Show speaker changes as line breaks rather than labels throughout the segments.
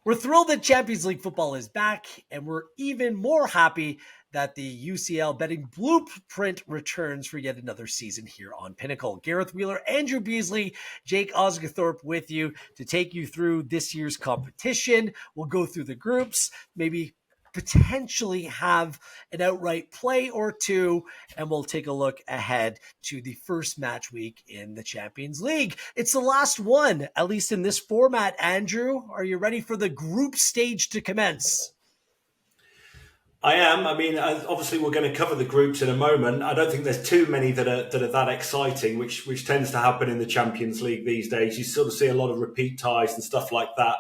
We're thrilled that Champions League football is back, and we're even more happy that the UCL Betting Blueprint returns for yet another season here on Pinnacle. Gareth Wheeler, Andrew Beasley, Jake Osgathorpe with you to take you through this year's competition. We'll go through the groups, maybe potentially have an outright play or two, and we'll take a look ahead to the first match week in the Champions League. It's the last one, at least in this format. Andrew, are you ready for the group stage to commence?
I am. I mean, obviously, we're going to cover the groups in a moment. I don't think there's too many that are that exciting, which tends to happen in the Champions League these days. You sort of see a lot of repeat ties and stuff like that.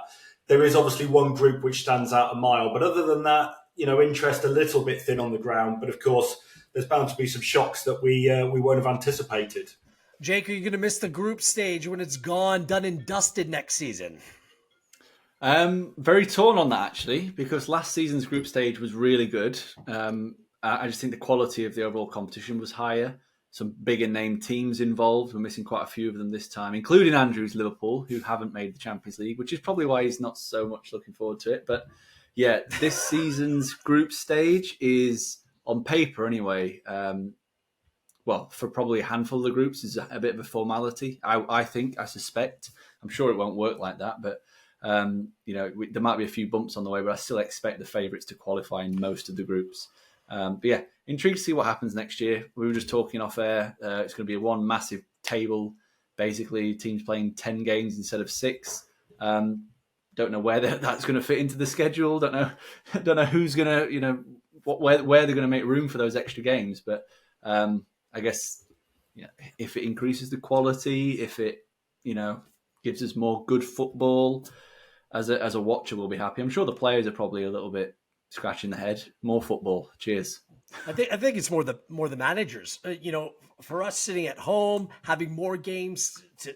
There is obviously one group which stands out a mile, but other than that, interest a little bit thin on the ground. But of course, there's bound to be some shocks that we won't have anticipated.
Jake, are you going to miss the group stage when it's gone, done and dusted next season?
Very torn on that, actually, because last season's group stage was really good. I just think the quality of the overall competition was higher. Some bigger name teams involved. We're missing quite a few of them this time, including Andrew's Liverpool, who haven't made the Champions League, which is probably why he's not so much looking forward to it. But yeah, this season's group stage is, on paper anyway, well, for probably a handful of the groups, is a bit of a formality. I suspect. I'm sure it won't work like that, but there might be a few bumps on the way, but I still expect the favourites to qualify in most of the groups. But yeah, intrigued to see what happens next year. We were just talking off air. It's going to be one massive table, basically teams playing 10 games instead of 6. Don't know where that's going to fit into the schedule. Don't know who's going to, where they're going to make room for those extra games. But I guess if it increases the quality, if it gives us more good football, as a watcher, we'll be happy. I'm sure the players are probably a little bit scratching the head. More football. Cheers.
I think it's more the managers. For us sitting at home, having more games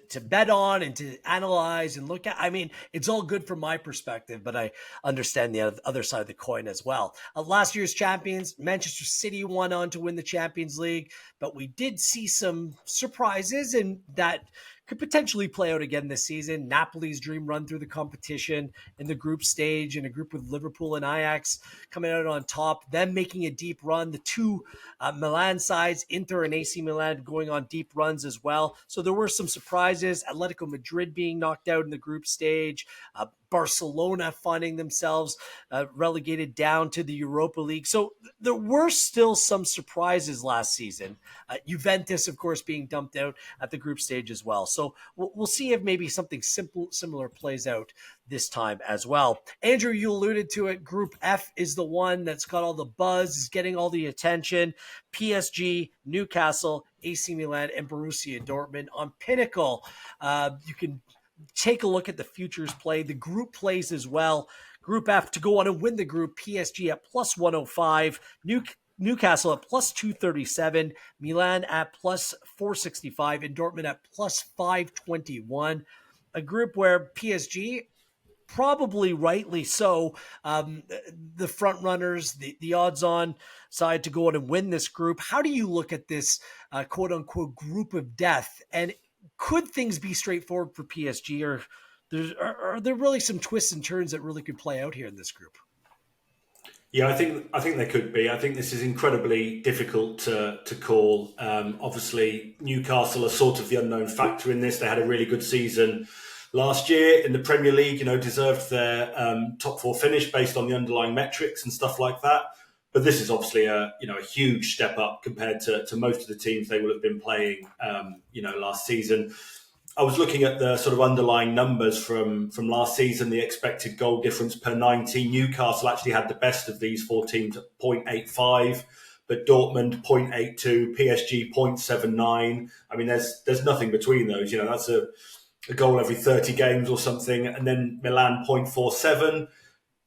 to bet on and to analyze and look at. I mean, it's all good from my perspective, but I understand the other side of the coin as well. Last year's champions, Manchester City, went on to win the Champions League, but we did see some surprises, and that could potentially play out again this season. Napoli's dream run through the competition in the group stage, in a group with Liverpool and Ajax coming out on top, them making a deep run. The two Milan sides, Inter and AC Milan, going on deep runs as well. So there were some surprises. Atletico Madrid being knocked out in the group stage. Barcelona finding themselves relegated down to the Europa League. So there were still some surprises last season. Juventus, of course, being dumped out at the group stage as well. So we'll see if maybe something similar plays out this time as well. Andrew, you alluded to it. Group F is the one that's got all the buzz, is getting all the attention. PSG, Newcastle, AC Milan, and Borussia Dortmund on Pinnacle. You can take a look at the futures play, the group plays as well. Group F to go on and win the group, PSG at plus 105, Newcastle at plus 237, Milan at plus 465, and Dortmund at plus 521. A group where PSG, probably rightly so, the front runners, the odds-on side to go on and win this group. How do you look at this quote-unquote group of death? And could things be straightforward for PSG, or are there really some twists and turns that really could play out here in this group?
Yeah, I think there could be. I think this is incredibly difficult to call. Obviously, Newcastle are sort of the unknown factor in this. They had a really good season last year in the Premier League. Deserved their top 4 finish based on the underlying metrics and stuff like that. But this is obviously a huge step up compared to most of the teams they will have been playing last season. I was looking at the sort of underlying numbers from last season, the expected goal difference per 90. Newcastle actually had the best of these 4 teams at 0.85, but Dortmund 0.82, PSG 0.79. I mean, there's nothing between those. That's a goal every 30 games or something. And then Milan 0.47.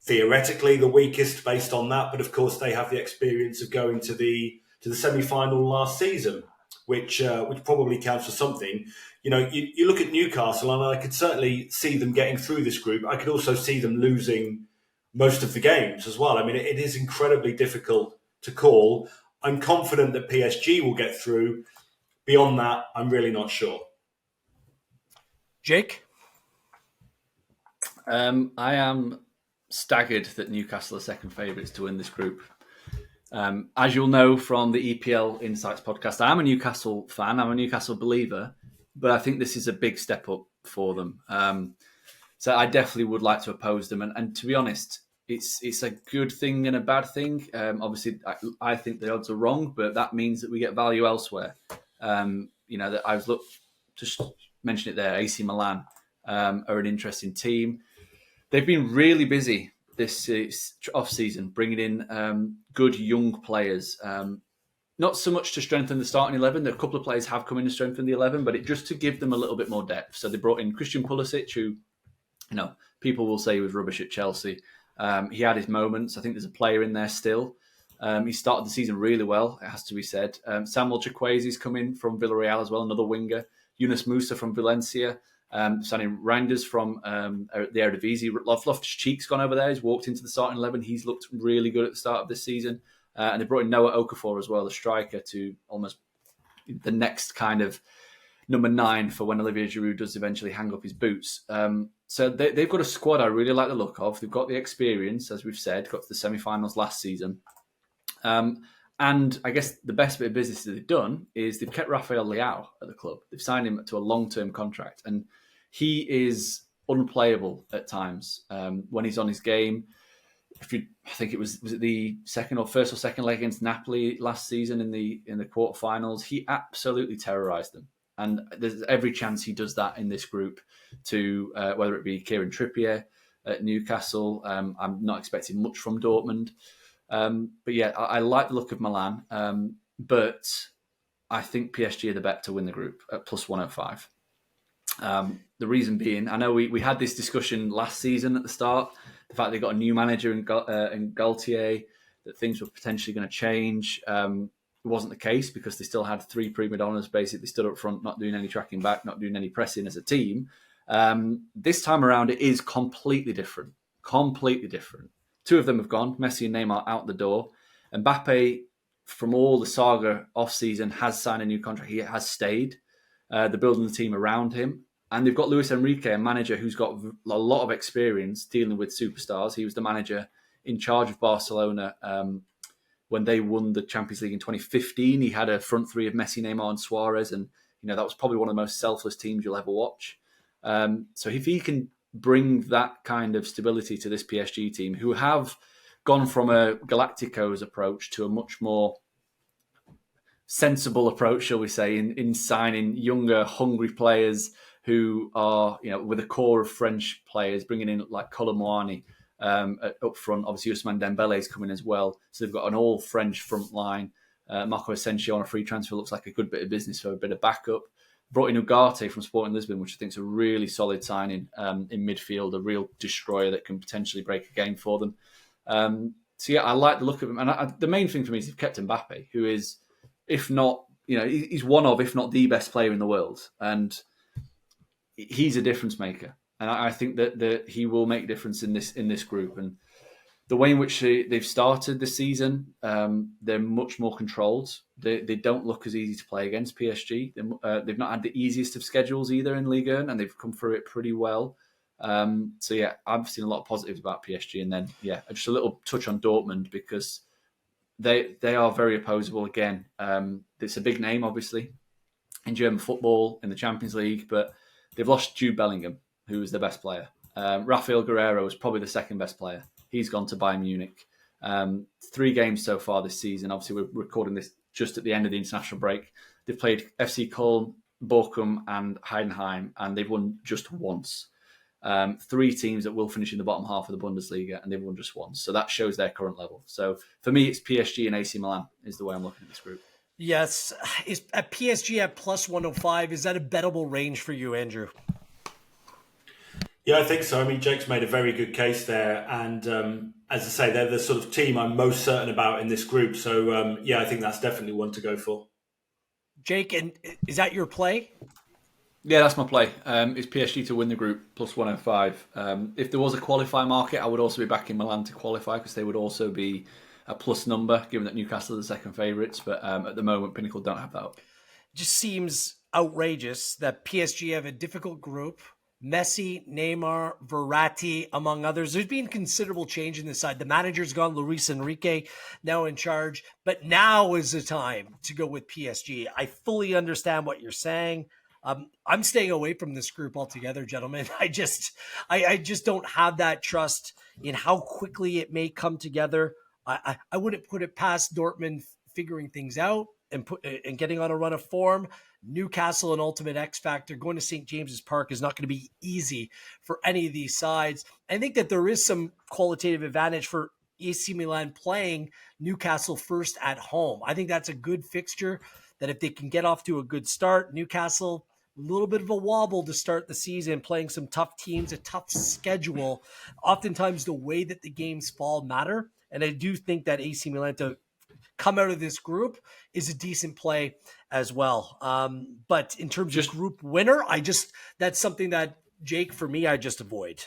Theoretically the weakest based on that, but of course they have the experience of going to the semi-final last season, which probably counts for something. You look at Newcastle, and I could certainly see them getting through this group. I could also see them losing most of the games as well. I mean, it is incredibly difficult to call. I'm confident that PSG will get through. Beyond that, I'm really not sure.
Jake?
I am staggered that Newcastle are second favourites to win this group. As you'll know from the EPL Insights podcast, I'm a Newcastle fan. I'm a Newcastle believer, but I think this is a big step up for them. So I definitely would like to oppose them. And to be honest, it's a good thing and a bad thing. Obviously, I think the odds are wrong, but that means that we get value elsewhere. That I was just mention it there. AC Milan are an interesting team. They've been really busy this off season, bringing in good young players. Not so much to strengthen the starting 11. A couple of players have come in to strengthen the 11, but just to give them a little bit more depth. So they brought in Christian Pulisic, who, people will say he was rubbish at Chelsea. He had his moments. I think there's a player in there still. He started the season really well, it has to be said. Samuel Chukwueze's come in from Villarreal as well, another winger. Yunus Musa from Valencia. Signing Reinders from the Eredivisie. Loftus-Cheek's gone over there. He's walked into the starting 11. He's looked really good at the start of this season. And they brought in Noah Okafor as well, the striker, to almost the next kind of number 9 for when Olivier Giroud does eventually hang up his boots. So they've got a squad I really like the look of. They've got the experience, as we've said, got to the semi-finals last season. And I guess the best bit of business that they've done is they've kept Rafael Leao at the club. They've signed him to a long-term contract, and he is unplayable at times when he's on his game. I think it was it the first or second leg against Napoli last season in the quarterfinals. He absolutely terrorised them, and there's every chance he does that in this group. To whether it be Kieran Trippier at Newcastle, I'm not expecting much from Dortmund. But yeah, I like the look of Milan, but I think PSG are the bet to win the group at plus 105. The reason being, I know we had this discussion last season at the start, the fact they got a new manager in Galtier, that things were potentially going to change. It wasn't the case because they still had 3 prima donnas basically stood up front, not doing any tracking back, not doing any pressing as a team. This time around, it is completely different. Completely different. 2 of them have gone, Messi and Neymar out the door. Mbappe, from all the saga off-season, has signed a new contract. He has stayed. They're building the team around him. And they've got Luis Enrique, a manager who's got a lot of experience dealing with superstars. He was the manager in charge of Barcelona when they won the Champions League in 2015. He had a front 3 of Messi, Neymar and Suarez. And that was probably one of the most selfless teams you'll ever watch. So if he can bring that kind of stability to this PSG team, who have gone from a Galacticos approach to a much more sensible approach, shall we say, in signing younger, hungry players who are, with a core of French players, bringing in like Colomwani up front. Obviously, Ousmane Dembele is coming as well. So they've got an all-French front line. Marco Asensio on a free transfer looks like a good bit of business for a bit of backup. Brought in Ugarte from Sporting Lisbon, which I think is a really solid signing in midfield, a real destroyer that can potentially break a game for them. So yeah, I like the look of him. And the main thing for me is they've kept Mbappe, who is, if not, he's one of, if not the best player in the world. And he's a difference maker. And I think that he will make a difference in this group. And the way in which they've started this season, they're much more controlled. They don't look as easy to play against PSG. They've not had the easiest of schedules either in Ligue 1, and they've come through it pretty well. So yeah, I've seen a lot of positives about PSG. And then, yeah, just a little touch on Dortmund because they are very opposable again. It's a big name, obviously, in German football, in the Champions League, but they've lost Jude Bellingham, who was their best player. Rafael Guerreiro was probably the second best player. He's gone to Bayern Munich. 3 games so far this season. Obviously, we're recording this just at the end of the international break. They've played FC Köln, Bochum and Heidenheim, and they've won just once. 3 teams that will finish in the bottom half of the Bundesliga, and they've won just once. So that shows their current level. So for me, it's PSG and AC Milan is the way I'm looking at this group.
Yes. Is at PSG at plus 105, is that a bettable range for you, Andrew?
Yeah, I think so. I mean, Jake's made a very good case there. And as I say, they're the sort of team I'm most certain about in this group. So, yeah, I think that's definitely one to go for.
Jake, and is that your play?
Yeah, that's my play. It's PSG to win the group, plus 105. If there was a qualifier market, I would also be backing Milan to qualify because they would also be a plus number, given that Newcastle are the second favourites. But at the moment, Pinnacle don't have that up.
It just seems outrageous that PSG have a difficult group. Messi, Neymar, Verratti, among others. There's been considerable change in this side. The manager's gone, Luis Enrique now in charge, but now is the time to go with PSG. I fully understand what you're saying. I'm staying away from this group altogether, gentlemen. I just don't have that trust in how quickly it may come together. I wouldn't put it past Dortmund figuring things out and getting on a run of form. Newcastle, an ultimate X factor. Going to St. James's Park is not going to be easy for any of these sides. I think that there is some qualitative advantage for AC Milan playing Newcastle first at home. I think that's a good fixture that if they can get off to a good start, Newcastle, a little bit of a wobble to start the season, playing some tough teams, a tough schedule. Oftentimes the way that the games fall matter. And I do think that AC Milan to come out of this group is a decent play as well. But in terms of group winner, that's something that, Jake, for me, I just avoid.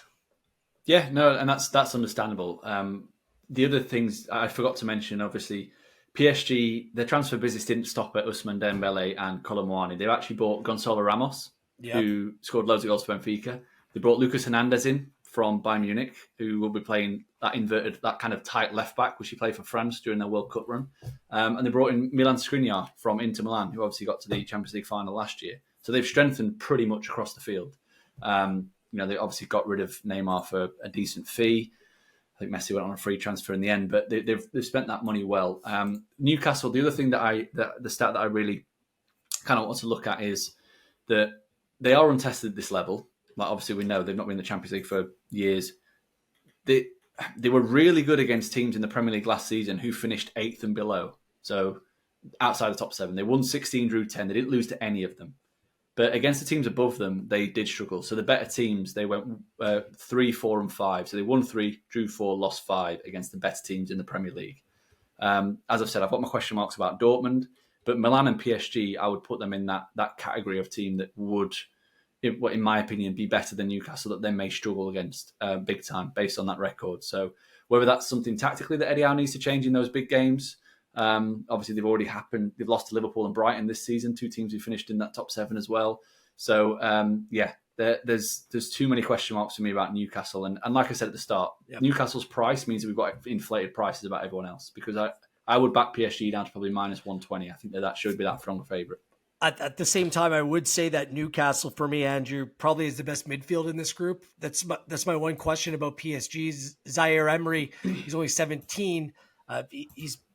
Yeah, no, and that's understandable. The other things I forgot to mention, obviously, PSG, their transfer business didn't stop at Ousmane Dembele and Colomwani. They've actually bought Gonzalo Ramos, who scored loads of goals for Benfica. They brought Lucas Hernandez in from Bayern Munich, who will be playing that kind of tight left back, which he played for France during their World Cup run. And they brought in Milan Skriniar from Inter Milan, who obviously got to the Champions League final last year. So they've strengthened pretty much across the field. They obviously got rid of Neymar for a decent fee. I think Messi went on a free transfer in the end, but they've spent that money well. Newcastle, the other thing the stat that I really kind of want to look at is that they are untested at this level. Like obviously we know they've not been in the Champions League for years. They were really good against teams in the Premier League last season who finished 8th and below. So outside the top 7, they won 16, drew 10. They didn't lose to any of them. But against the teams above them, they did struggle. So the better teams, they went 3, 4, and 5. So they won 3, drew 4, lost 5 against the better teams in the Premier League. As I've said, I've got my question marks about Dortmund, but Milan and PSG, I would put them in that category of team that would, in my opinion, be better than Newcastle, that they may struggle against big time based on that record. So whether that's something tactically that Eddie Howe needs to change in those big games. Obviously, they've already happened. They've lost to Liverpool and Brighton this season, 2 teams who finished in that top 7 as well. So, there's too many question marks for me about Newcastle. And like I said at the start, Newcastle's price means that we've got inflated prices about everyone else, because I would back PSG down to probably minus 120. I think that should be that strong a favourite.
At the same time, I would say that Newcastle, for me, Andrew, probably is the best midfield in this group. That's my one question about PSG's Zaire Emery. He's only 17.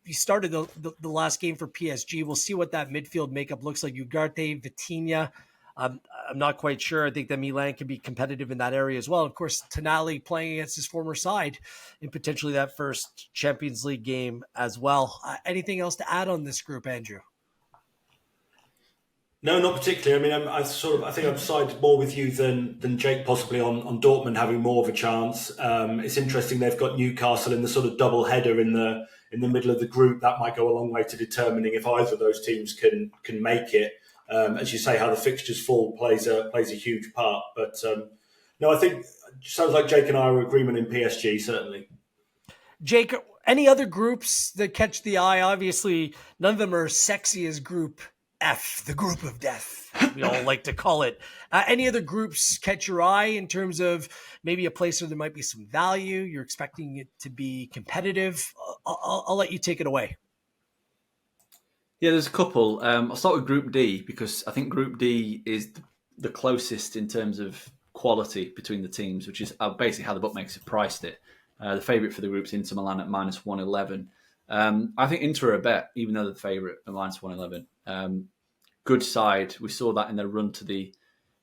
He started the last game for PSG. We'll see what that midfield makeup looks like. Ugarte, Vitinha. I'm not quite sure. I think that Milan can be competitive in that area as well. Of course, Tonali playing against his former side in potentially that first Champions League game as well. Anything else to add on this group, Andrew?
No, not particularly. I mean, I think I've sided more with you than Jake possibly on Dortmund having more of a chance. It's interesting they've got Newcastle in the sort of double header in the middle of the group. That might go a long way to determining if either of those teams can make it. As you say, how the fixtures fall plays a huge part. But no, I think it sounds like Jake and I are in agreement in PSG, certainly.
Jake, any other groups that catch the eye? Obviously, none of them are as sexy as Group F, the group of death, we all like to call it. Any other groups catch your eye in terms of maybe a place where there might be some value? You're expecting it to be competitive. I'll let you take it away.
Yeah, there's a couple. I'll start with Group D, because I think Group D is the closest in terms of quality between the teams, which is basically how the bookmakers have priced it. The favourite for the group's Inter Milan at minus 111. I think Inter are a bet, even though they're the favourite at minus 111. Good side. We saw that in their run to the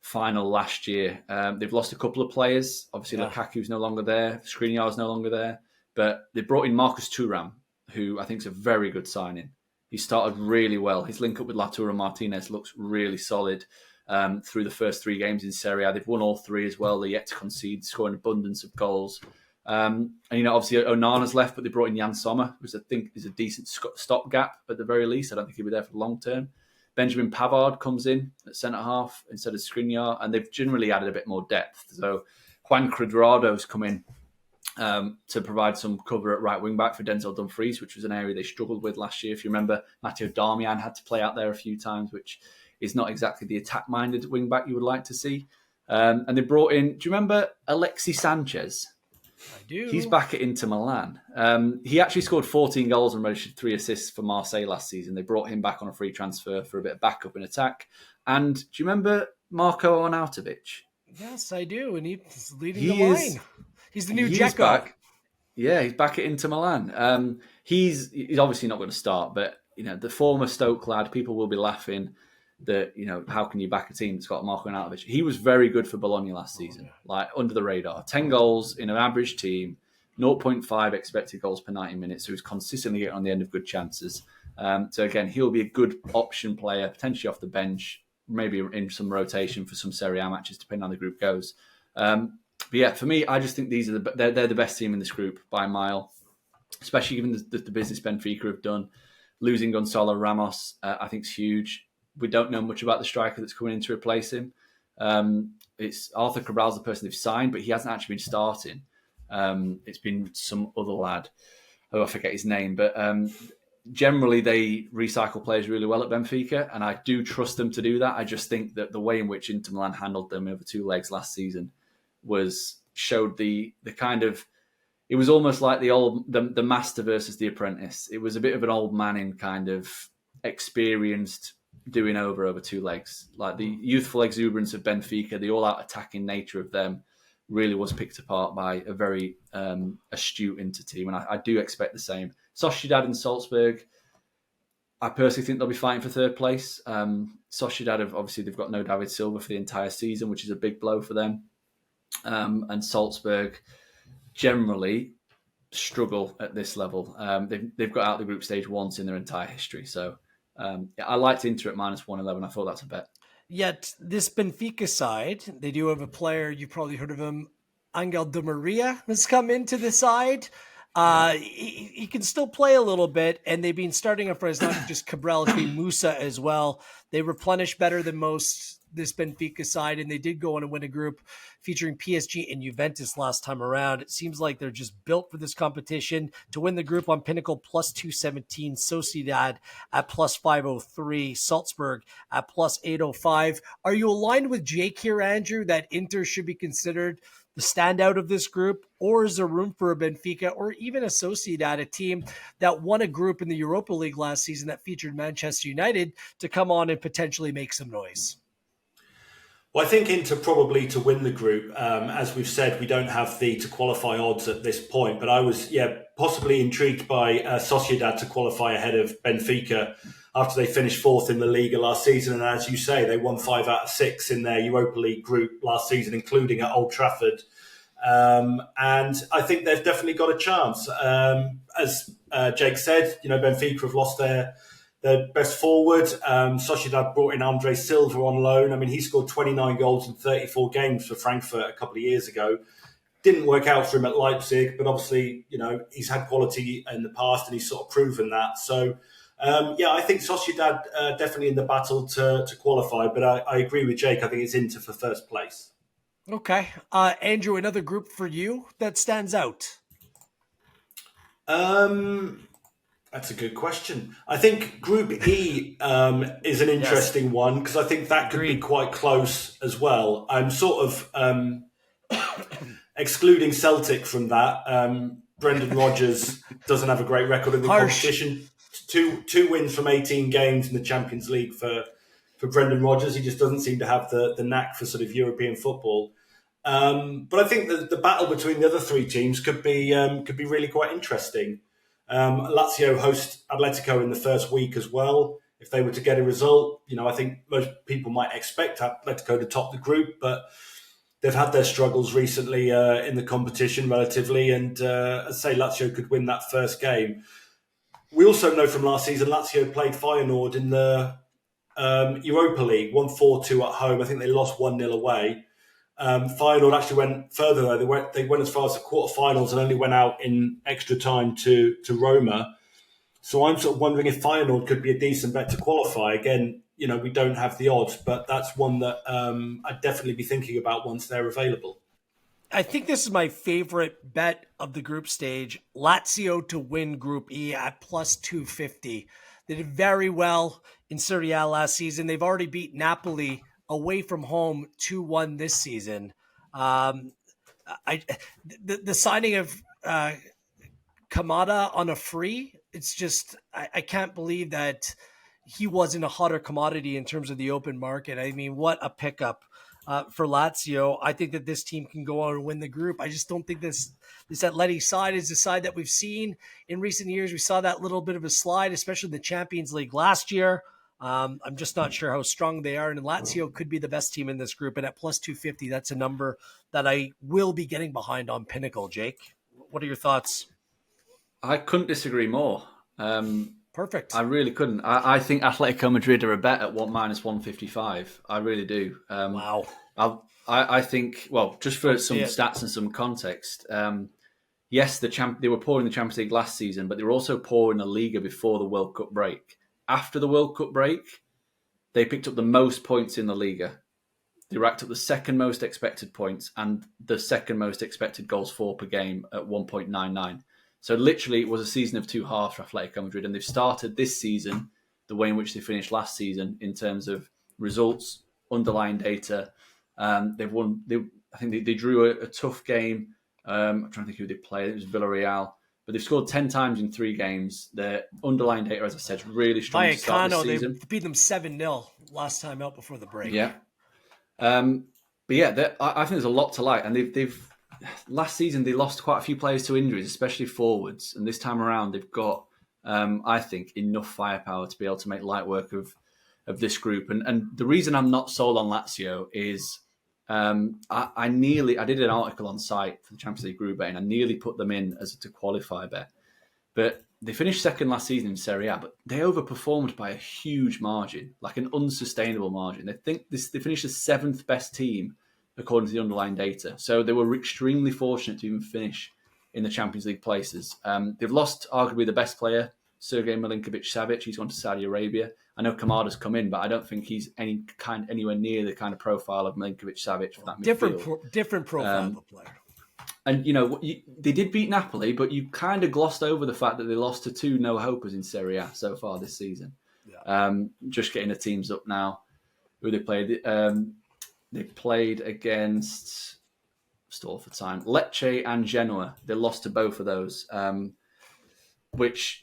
final last year. They've lost a couple of players. Obviously, Lukaku's no longer there. Skriniar's no longer there. But they brought in Marcus Thuram, who I think is a very good signing. He started really well. His link up with Lautaro Martinez looks really solid through the first 3 games in Serie A. They've won all 3 as well. They're yet to concede, scoring abundance of goals. And, obviously Onana's left, but they brought in Jan Sommer, who I think is a decent stopgap at the very least. I don't think he'll be there for the long term. Benjamin Pavard comes in at centre-half instead of Skriniar, and they've generally added a bit more depth. So Juan Cuadrado's come in to provide some cover at right wing-back for Denzel Dumfries, which was an area they struggled with last year. If you remember, Matteo Darmian had to play out there a few times, which is not exactly the attack-minded wing-back you would like to see. And they brought in, do you remember Alexis Sanchez?
I do.
He's back at Inter Milan. He actually scored 14 goals and registered 3 assists for Marseille last season. They brought him back on a free transfer for a bit of backup in attack. And do you remember Marko Arnautovic?
Yes, I do. And he's leading the line. He's the new Dzeko.
Back. Yeah, he's back at Inter Milan. He's obviously not going to start, but the former Stoke lad, people will be laughing that, how can you back a team that's got Marko Arnautovic? He was very good for Bologna last season, like under the radar. 10 goals in an average team, 0.5 expected goals per 90 minutes. So he's consistently getting on the end of good chances. So again, he'll be a good option player, potentially off the bench, maybe in some rotation for some Serie A matches, depending on how the group goes. But yeah, for me, I just think they're the best team in this group by a mile, especially given the business Benfica have done. Losing Gonzalo Ramos, I think, is huge. We don't know much about the striker that's coming in to replace him. It's Arthur Cabral's the person they've signed, but he hasn't actually been starting. It's been some other lad. I forget his name, but generally they recycle players really well at Benfica, and I do trust them to do that. I just think that the way in which Inter Milan handled them over 2 legs last season showed the kind of, it was almost like the master versus the apprentice. It was a bit of an old man in kind of experienced doing over 2 legs. Like the youthful exuberance of Benfica, the all-out attacking nature of them really was picked apart by a very astute Inter team. And I do expect the same. Sociedad and Salzburg, I personally think they'll be fighting for 3rd place. Sociedad, obviously, they've got no David Silva for the entire season, which is a big blow for them. And Salzburg generally struggle at this level. They've got out the group stage once in their entire history. So I liked Inter at -111. I thought that's a bet.
Yet this Benfica side, they do have a player, you've probably heard of him, Angel Di Maria has come into the side. He can still play a little bit, and they've been starting up for it's not just Cabral, it's been Musa as well. They replenish better than most, this Benfica side, and they did go on and win a group featuring PSG and Juventus last time around. It seems like they're just built for this competition. To win the group on Pinnacle, +217, Sociedad at +503, Salzburg at +805. Are you aligned with Jake here, Andrew, that Inter should be considered the standout of this group, or is there room for a Benfica or even a Sociedad, a team that won a group in the Europa League last season that featured Manchester United, to come on and potentially make some noise?
Well, I think Inter probably to win the group. As we've said, we don't have the to qualify odds at this point, but I was possibly intrigued by Sociedad to qualify ahead of Benfica after they finished 4th in the Liga last season. And as you say, they won 5 out of 6 in their Europa League group last season, including at Old Trafford. And I think they've definitely got a chance. As Jake said, Benfica have lost their best forward. Sociedad brought in Andre Silva on loan. I mean, he scored 29 goals in 34 games for Frankfurt a couple of years ago. Didn't work out for him at Leipzig, but obviously, he's had quality in the past and he's sort of proven that. So, I think Sociedad definitely in the battle to qualify, but I agree with Jake. I think it's Inter for 1st place.
Okay. Andrew, another group for you that stands out?
That's a good question. I think Group E is an interesting one because I think that could be quite close as well. I'm sort of excluding Celtic from that. Brendan Rodgers doesn't have a great record in the competition. Two wins from 18 games in the Champions League for Brendan Rodgers. He just doesn't seem to have the knack for sort of European football. But I think that the battle between the other 3 teams could be really quite interesting. Lazio host Atletico in the first week as well. If they were to get a result, I think most people might expect Atletico to top the group, but they've had their struggles recently in the competition relatively, and I'd say Lazio could win that first game. We also know from last season, Lazio played Feyenoord in the Europa League, won 4-2 at home. I think they lost 1-0 away. Feyenoord actually went further though. They went as far as the quarterfinals and only went out in extra time to Roma. So I'm sort of wondering if Feyenoord could be a decent bet to qualify. Again, we don't have the odds, but that's one that I'd definitely be thinking about once they're available.
I think this is my favorite bet of the group stage. Lazio to win Group E at +250. They did very well in Serie A last season. They've already beat Napoli away from home 2-1 this season. Um, the signing of Kamada on a free, it's just I can't believe that he wasn't a hotter commodity in terms of the open market. I mean, what a pickup for Lazio. I think that this team can go on and win the group. I just don't think this Atleti side is the side that we've seen in recent years. We saw that little bit of a slide, especially in the Champions League last year. I'm just not sure how strong they are, and Lazio could be the best team in this group. And at plus 250, that's a number that I will be getting behind on Pinnacle. Jake, what are your thoughts?
I couldn't disagree more.
Perfect.
I really couldn't. I think Atletico Madrid are a bet at minus 155. I really do.
Wow.
I think, well, just for some stats and some context, yes, they were poor in the Champions League last season, but they were also poor in the Liga before the World Cup break. After the World Cup break, they picked up the most points in the Liga. They racked up the second most expected points and the second most expected goals for per game at 1.99. So literally, it was a season of two halves for Atletico Madrid, and they've started this season the way in which they finished last season in terms of results, underlying data. They've won. I think they drew a tough game. I'm trying to think who they played. It was Villarreal, but they've scored 10 times in 3 games. Their underlying data, as I said, is really strong.
Vallecano, they beat them 7-0 last time out before the break.
Yeah, but yeah, I think there's a lot to like, and they've. Last season, they lost quite a few players to injuries, especially forwards. And this time around, they've got, I think, enough firepower to be able to make light work of this group. And the reason I'm not sold on Lazio is I did an article on site for the Champions League group bet, and I nearly put them in as a to qualify bet. But they finished second last season in Serie A, but they overperformed by a huge margin, like an unsustainable margin. They finished the 7th best team according to the underlying data. So they were extremely fortunate to even finish in the Champions League places. They've lost arguably the best player, Sergei Milinkovic-Savic. He's gone to Saudi Arabia. I know Kamada's come in, but I don't think he's anywhere near the kind of profile of Milinkovic-Savic for that midfield.
Different profile of a player.
And, they did beat Napoli, but you kind of glossed over the fact that they lost to 2 no-hopers in Serie A so far this season. Yeah. Just getting the teams up now. Who they played? They played against, stall for time, Lecce and Genoa. They lost to both of those, which,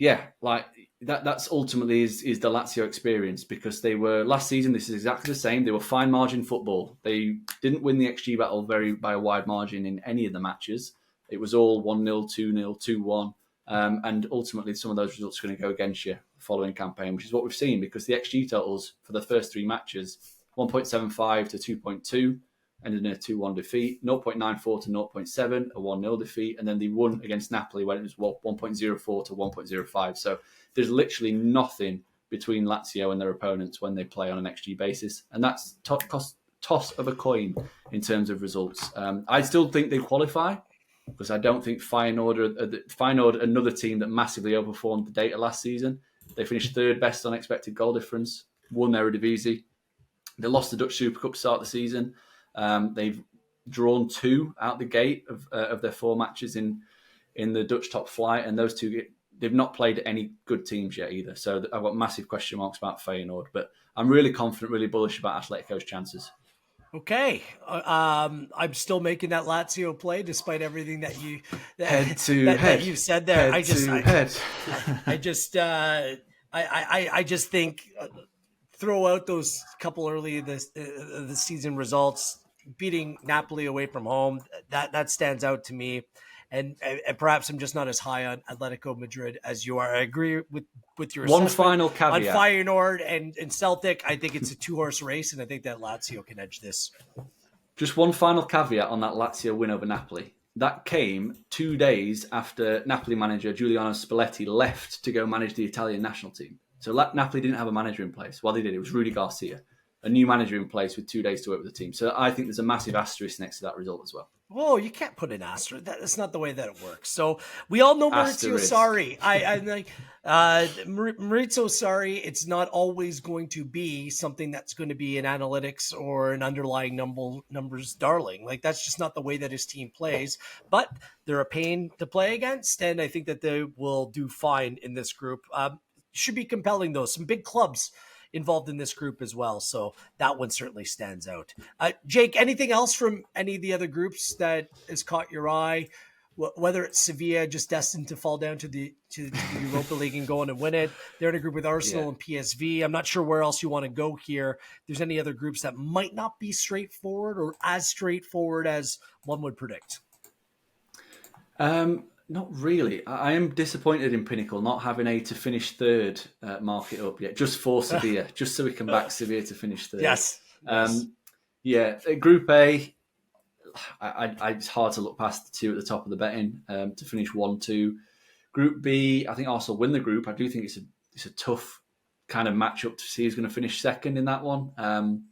that's ultimately is the Lazio experience, because they were, last season, this is exactly the same. They were fine margin football. They didn't win the XG battle by a wide margin in any of the matches. It was all 1-0, 2-0, 2-1. And ultimately, some of those results are going to go against you the following campaign, which is what we've seen, because the XG totals for the first 3 matches, 1.75 to 2.2, ended in a 2-1 defeat, 0.94 to 0.7, a 1-0 defeat, and then they won against Napoli when it was 1.04 to 1.05. So there's literally nothing between Lazio and their opponents when they play on an XG basis, and that's toss of a coin in terms of results. I still think they qualify, because I don't think Feyenoord, another team that massively overperformed the data last season, they finished 3rd best on expected goal difference, won their Eredivisie. They lost the Dutch Super Cup start of the season. They've drawn 2 out the gate of their 4 matches in the Dutch top flight, and those 2, they've not played any good teams yet either. So I've got massive question marks about Feyenoord, but I'm really confident, really bullish about Atletico's chances.
Okay, I'm still making that Lazio play despite everything that you
that
you said there. I just think. Throw out those couple early the season results, beating Napoli away from home. That stands out to me, and perhaps I'm just not as high on Atletico Madrid as you are. I agree with your
one final caveat
on Feyenoord and Celtic. I think it's a 2-horse race, and I think that Lazio can edge this.
Just one final caveat on that Lazio win over Napoli. That came 2 days after Napoli manager Giuliano Spalletti left to go manage the Italian national team. So Napoli didn't have a manager in place. Well, they did. It was Rudy Garcia, a new manager in place with 2 days to work with the team. So I think there's a massive asterisk next to that result as well.
Whoa, you can't put an asterisk. That's not the way that it works. So we all know Maurizio Sarri. I'm like Maurizio Sarri. It's not always going to be something that's going to be an analytics or an underlying numbers darling. Like, that's just not the way that his team plays. But they're a pain to play against, and I think that they will do fine in this group. Should be compelling, though. Some big clubs involved in this group as well. So that one certainly stands out. Jake, anything else from any of the other groups that has caught your eye? Whether it's Sevilla just destined to fall down to the Europa League and go on and win it. They're in a group with Arsenal and PSV. I'm not sure where else you want to go here. If there's any other groups that might not be straightforward or as straightforward as one would predict.
Not really. I am disappointed in Pinnacle not having to finish third mark it up yet, just for Sevilla, just so we can back Sevilla to finish third.
Yes.
Group A, it's hard to look past the two at the top of the betting to finish 1-2. Group B, I think Arsenal win the group. I do think it's a tough kind of matchup to see who's going to finish second in that one.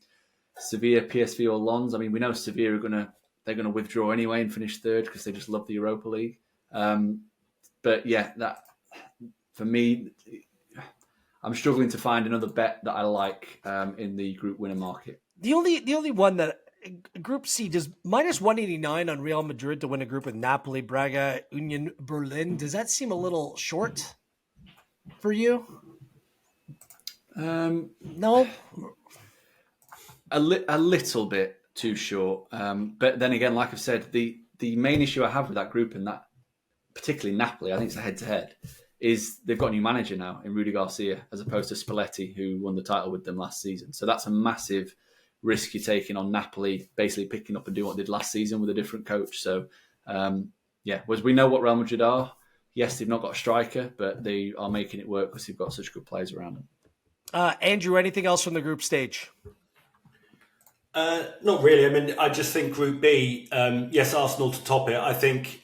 Sevilla, PSV, or Lens. I mean, we know Sevilla they're going to withdraw anyway and finish third because they just love the Europa League. But yeah, that for me, I'm struggling to find another bet that I like in the group winner market.
The only one that Group C does -189 on Real Madrid to win a group with Napoli, Braga, Union Berlin. Does that seem a little short for you? No,
a little bit too short. But then again, like I've said, the main issue I have with that group, and that particularly Napoli, I think it's a head-to-head, is they've got a new manager now in Rudi Garcia, as opposed to Spalletti, who won the title with them last season. So that's a massive risk you're taking on Napoli, basically picking up and doing what they did last season with a different coach. So, whereas we know what Real Madrid are. Yes, they've not got a striker, but they are making it work because they've got such good players around them.
Andrew, anything else from the group stage?
Not really. I mean, I just think Group B, yes, Arsenal to top it. I think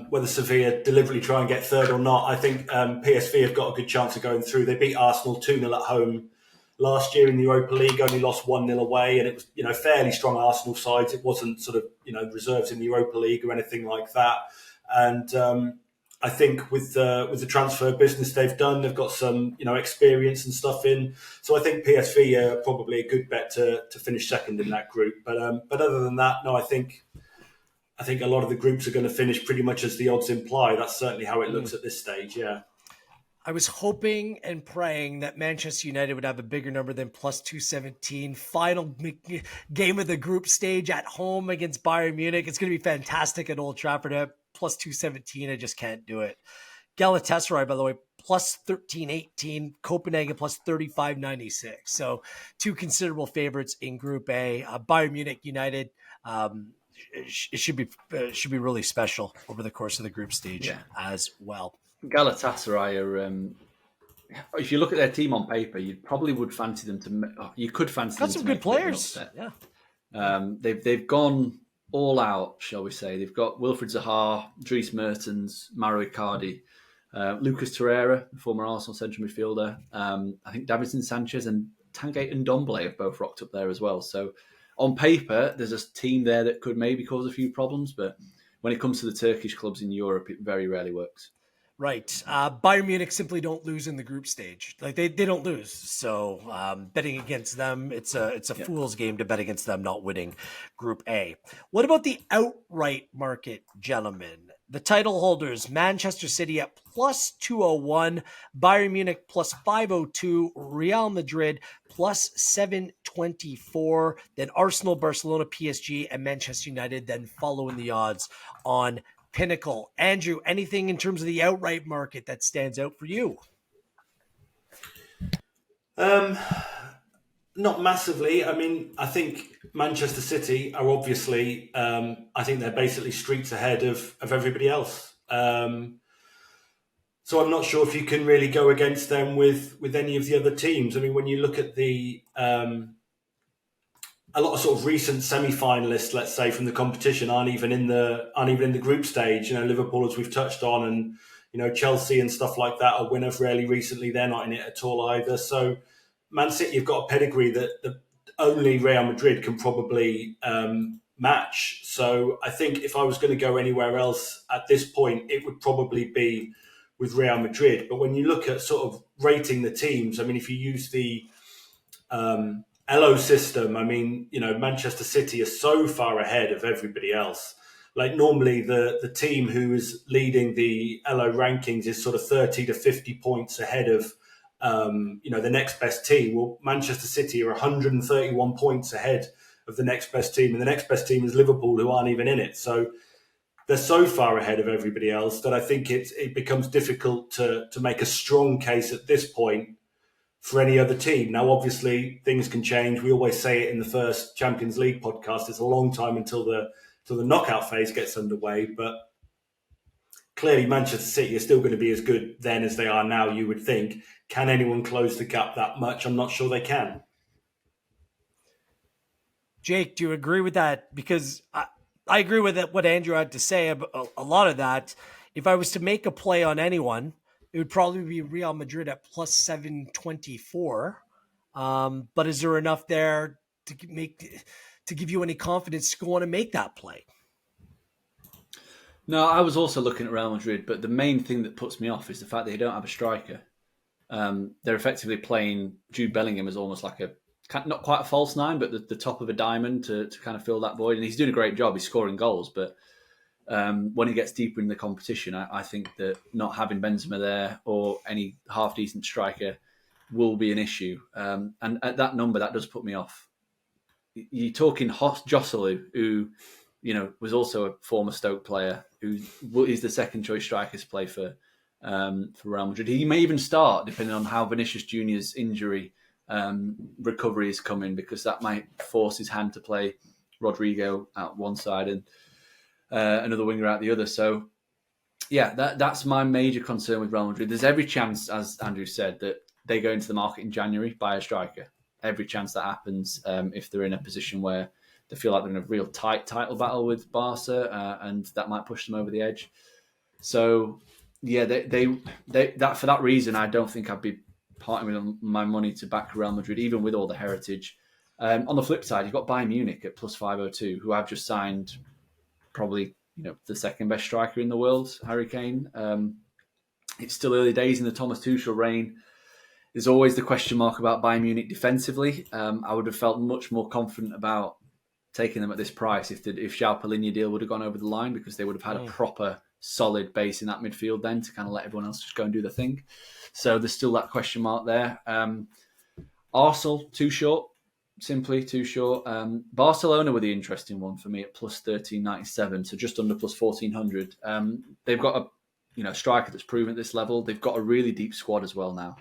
whether Sevilla deliberately try and get third or not, I think PSV have got a good chance of going through. They beat Arsenal 2-0 at home last year in the Europa League, only lost 1-0 away, and it was fairly strong Arsenal sides. It wasn't sort of reserves in the Europa League or anything like that. And I think with the transfer business they've done, they've got some experience and stuff in. So I think PSV are probably a good bet to finish second in that group. But other than that, no, I think a lot of the groups are going to finish pretty much as the odds imply. That's certainly how it looks at this stage. Yeah.
I was hoping and praying that Manchester United would have a bigger number than +217. Final game of the group stage at home against Bayern Munich. It's going to be fantastic at Old Trafford at +217. I just can't do it. Galatasaray, by the way, +1318. Copenhagen +3596. So two considerable favorites in Group A. Bayern Munich, United. It should be really special over the course of the group stage as well.
Galatasaray are, if you look at their team on paper, you probably would fancy them to. You could fancy them to
some good players.
Yeah, they've gone all out, shall we say? They've got Wilfried Zaha, Dries Mertens, Mauro Icardi, Lucas Torreira, the former Arsenal central midfielder. I think Davinson Sanchez and Tanguy Ndombele have both rocked up there as well. So on paper, there's a team there that could maybe cause a few problems, but when it comes to the Turkish clubs in Europe, it very rarely works.
Right. Bayern Munich simply don't lose in the group stage. Like they don't lose. So betting against them, it's a fool's game to bet against them not winning Group A. What about the outright market, gentlemen? The title holders, Manchester City at +201, Bayern Munich +502, Real Madrid +724, then Arsenal, Barcelona, PSG, and Manchester United then following the odds on Pinnacle. Andrew, anything in terms of the outright market that stands out for you?
Not massively. I mean, I think Manchester City are obviously, I think they're basically streets ahead of everybody else. So I'm not sure if you can really go against them with any of the other teams. I mean, when you look at the a lot of sort of recent semi-finalists, let's say, from the competition aren't even in the group stage. Liverpool, as we've touched on, and Chelsea and stuff like that are winners fairly recently. They're not in it at all either. So Man City have got a pedigree that only Real Madrid can probably match. So I think if I was going to go anywhere else at this point, it would probably be with Real Madrid. But when you look at sort of rating the teams, I mean, if you use the Elo system, I mean, Manchester City are so far ahead of everybody else. Like normally the team who is leading the Elo rankings is sort of 30 to 50 points ahead of the next best team. Well, Manchester City are 131 points ahead of the next best team, and the next best team is Liverpool, who aren't even in it. So they're so far ahead of everybody else that I think it becomes difficult to make a strong case at this point for any other team. Now, obviously, things can change. We always say it in the first Champions League podcast. It's a long time until the knockout phase gets underway, but clearly Manchester City are still going to be as good then as they are now, you would think. Can anyone close the gap that much? I'm not sure they can.
Jake, do you agree with that? Because I agree with what Andrew had to say. A lot of that, if I was to make a play on anyone, it would probably be Real Madrid at plus 724. But is there enough there to give you any confidence to go on and make that play?
No, I was also looking at Real Madrid, but the main thing that puts me off is the fact that they don't have a striker. They're effectively playing Jude Bellingham as almost like not quite a false nine, but the top of a diamond to kind of fill that void. And he's doing a great job. He's scoring goals. But when he gets deeper in the competition, I think that not having Benzema there or any half-decent striker will be an issue. And at that number, that does put me off. You're talking Joselu, who was also a former Stoke player, who is the second-choice striker to play for Real Madrid. He may even start, depending on how Vinicius Junior's injury recovery is coming, because that might force his hand to play Rodrigo out one side and another winger out the other. So, yeah, that's my major concern with Real Madrid. There's every chance, as Andrew said, that they go into the market in January, buy a striker. Every chance that happens if they're in a position where they feel like they're in a real tight title battle with Barca, and that might push them over the edge. So, yeah, they for that reason, I don't think I'd be parting with my money to back Real Madrid, even with all the heritage. On the flip side, you've got Bayern Munich at plus 502, who have just signed probably the second best striker in the world, Harry Kane. It's still early days in the Thomas Tuchel reign. There's always the question mark about Bayern Munich defensively. I would have felt much more confident about taking them at this price if João Palhinha deal would have gone over the line, because they would have had a proper solid base in that midfield then to kind of let everyone else just go and do the thing. So there's still that question mark there. Arsenal, too short. Simply too short. Barcelona were the interesting one for me at plus 1397, so just under plus 1400. They've got a striker that's proven at this level. They've got a really deep squad as well now.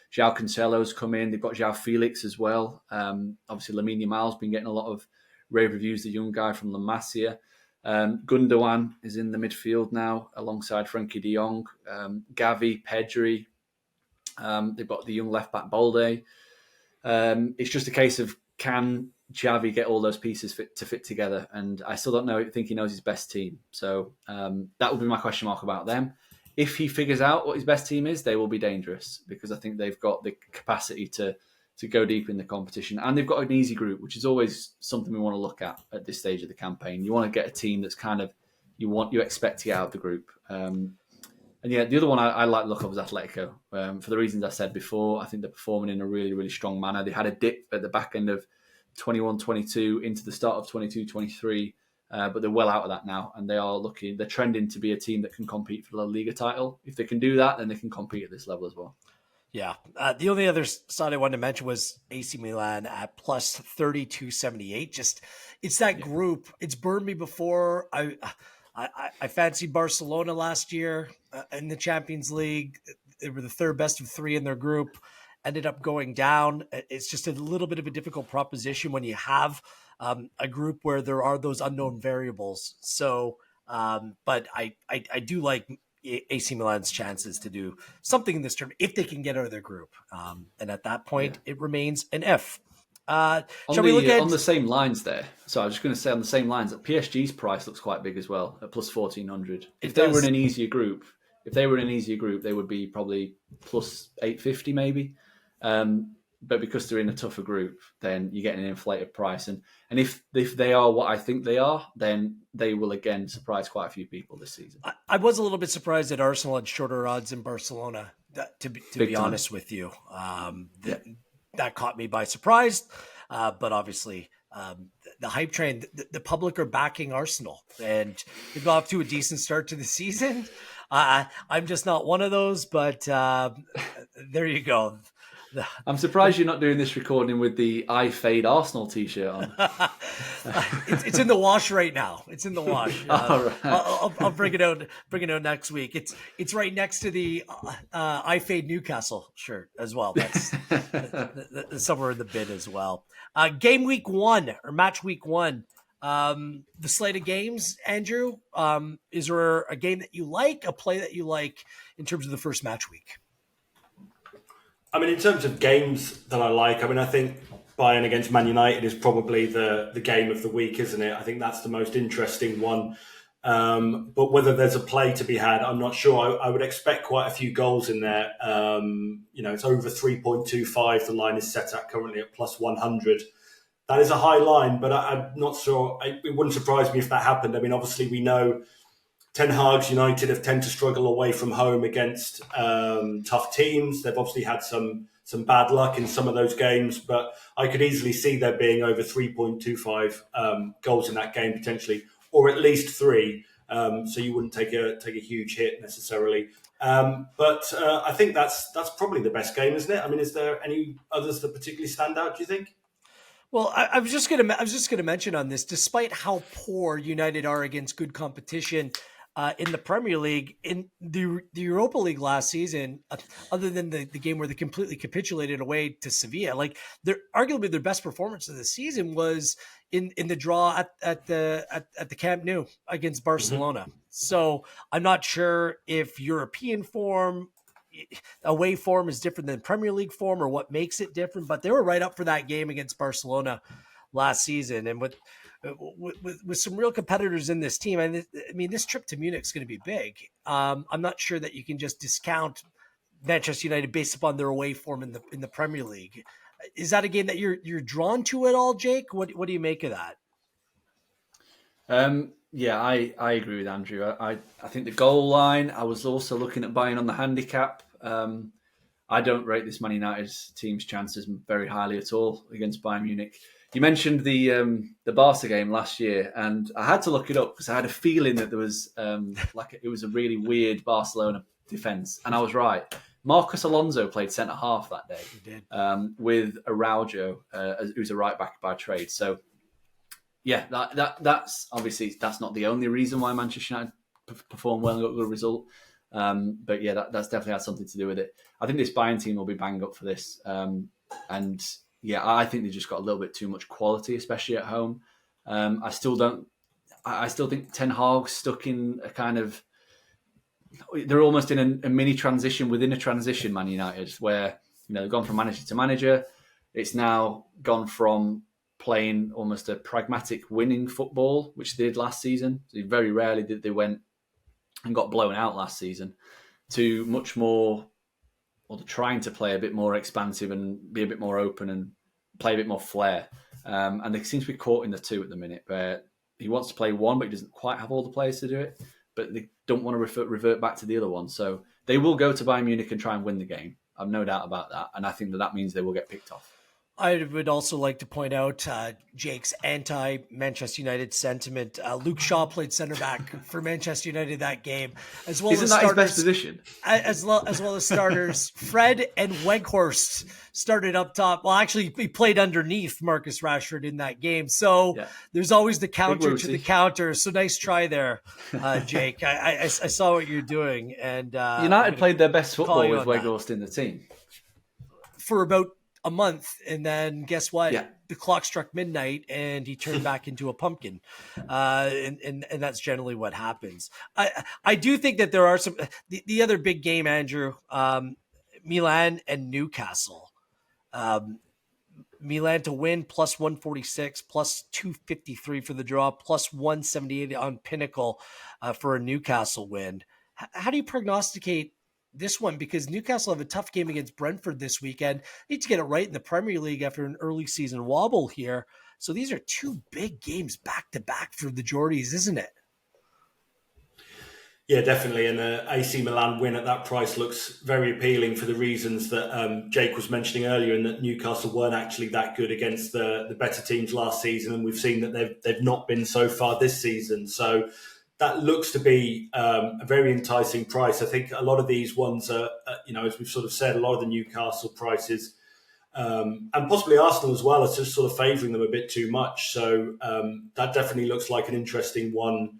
João Cancelo's come in. They've got João Felix as well. Obviously, Lamine Yamal's been getting a lot of rave reviews, the young guy from La Masia. Gundogan is in the midfield now alongside Frankie de Jong, Gavi, Pedri. They've got the young left-back Balde. It's just a case of, can Xavi get all those pieces to fit together? And I still don't think he knows his best team. So that would be my question mark about them. If he figures out what his best team is, they will be dangerous, because I think they've got the capacity to go deep in the competition. And they've got an easy group, which is always something we want to look at this stage of the campaign. You want to get a team that's kind of, you expect to get out of the group. And yeah, the other one I like the look of was Atletico. For the reasons I said before, I think they're performing in a really, really strong manner. They had a dip at the back end of 21-22 into the start of 22-23, but they're well out of that now, and they're trending to be a team that can compete for the La Liga title. If they can do that, then they can compete at this level as well.
Yeah. The only other side I wanted to mention was AC Milan at plus 3278. It's that group. It's burned me before. I fancied Barcelona last year in the Champions League. They were the third best of three in their group, ended up going down. It's just a little bit of a difficult proposition when you have a group where there are those unknown variables. So, but I do like AC Milan's chances to do something in this term if they can get out of their group. And at that point, it remains an F. Shall we look at
on the same lines there? So I was just going to say on the same lines that PSG's price looks quite big as well at plus 1400. If they were in an easier group, they would be probably plus 850 maybe. But because they're in a tougher group, then you get an inflated price. And if they are what I think they are, then they will again surprise quite a few people this season.
I was a little bit surprised that Arsenal had shorter odds in Barcelona, to be honest with you. That caught me by surprise. But obviously, the hype train. The public are backing Arsenal, and they got off to a decent start to the season. I'm just not one of those, but there you go.
I'm surprised you're not doing this recording with the I Fade Arsenal t-shirt on.
It's in the wash right now. It's in the wash.
All right.
I'll bring it out. Bring it out next week. It's right next to the I Fade Newcastle shirt as well. That's somewhere in the bin as well. Game week 1 or match week 1. The slate of games, Andrew. Is there a game that you like, a play that you like in terms of the first match week?
I mean, in terms of games that I like, I mean, I think Bayern against Man United is probably the game of the week, isn't it? I think that's the most interesting one. But whether there's a play to be had, I'm not sure. I would expect quite a few goals in there. It's over 3.25. The line is set at currently at plus 100. That is a high line, but I'm not sure. It wouldn't surprise me if that happened. I mean, obviously, we know Ten Hag's United have tend to struggle away from home against tough teams. They've obviously had some bad luck in some of those games, but I could easily see there being over 3.25 goals in that game potentially, or at least 3. So you wouldn't take a huge hit necessarily. But I think that's probably the best game, isn't it? I mean, is there any others that particularly stand out, do you think?
Well, I was just gonna mention on this, despite how poor United are against good competition in the Premier League, in the Europa League last season, other than the game where they completely capitulated away to Sevilla, like arguably their best performance of the season was in the draw at the Camp Nou against Barcelona. Mm-hmm. So I'm not sure if European form, away form is different than Premier League form or what makes it different, but they were right up for that game against Barcelona last season. And with some real competitors in this team, I mean, this trip to Munich is going to be big. I'm not sure that you can just discount Manchester United based upon their away form in the Premier League. Is that a game that you're drawn to at all, Jake? What do you make of that?
Yeah, I agree with Andrew. I think the goal line, I was also looking at buying on the handicap. I don't rate this Man United team's chances very highly at all against Bayern Munich. You mentioned the Barca game last year, and I had to look it up because I had a feeling that there was it was a really weird Barcelona defense, and I was right. Marcos Alonso played centre half that day.
He did.
With Araujo, who's a right back by trade. So yeah, that's obviously that's not the only reason why Manchester United performed well and got a good result. But yeah, that's definitely had something to do with it. I think this Bayern team will be banged up for this. And yeah, I think they just got a little bit too much quality, especially at home. I still think Ten Hag's stuck in a kind of, they're almost in a mini transition within a transition, Man United, where they've gone from manager to manager. It's now gone from playing almost a pragmatic winning football, which they did last season. Very rarely did they went and got blown out last season, to much more, or trying to play a bit more expansive and be a bit more open and play a bit more flair. And they seem to be caught in the two at the minute, where he wants to play one, but he doesn't quite have all the players to do it. But they don't want to revert back to the other one. So they will go to Bayern Munich and try and win the game. I've no doubt about that. And I think that means they will get picked off.
I would also like to point out Jake's anti-Manchester United sentiment. Luke Shaw played center back for Manchester United that game, as well
Isn't
as
that
starters,
his best position?
As well as starters. Fred and Weghorst started up top. Well, actually, he played underneath Marcus Rashford in that game. So there's always the counter to the counter. So nice try there, Jake. I saw what you're doing. And
United played their best football with Weghorst in the team
for about a month, and then guess what?
Yeah.
The clock struck midnight, and he turned back into a pumpkin, and that's generally what happens. I do think that there are some the other big game, Andrew, Milan and Newcastle. Milan to win plus 146, plus 253 for the draw, plus 178 on Pinnacle for a Newcastle win. How do you prognosticate this one? Because Newcastle have a tough game against Brentford this weekend. Need to get it right in the Premier League after an early season wobble here. So these are two big games back to back for the Geordies, isn't it?
Yeah, definitely. And AC Milan win at that price looks very appealing for the reasons that Jake was mentioning earlier, and that Newcastle weren't actually that good against the better teams last season, and we've seen that they've not been so far this season. So that looks to be a very enticing price. I think a lot of these ones are, as we've sort of said, a lot of the Newcastle prices, and possibly Arsenal as well, are just sort of favouring them a bit too much. So that definitely looks like an interesting one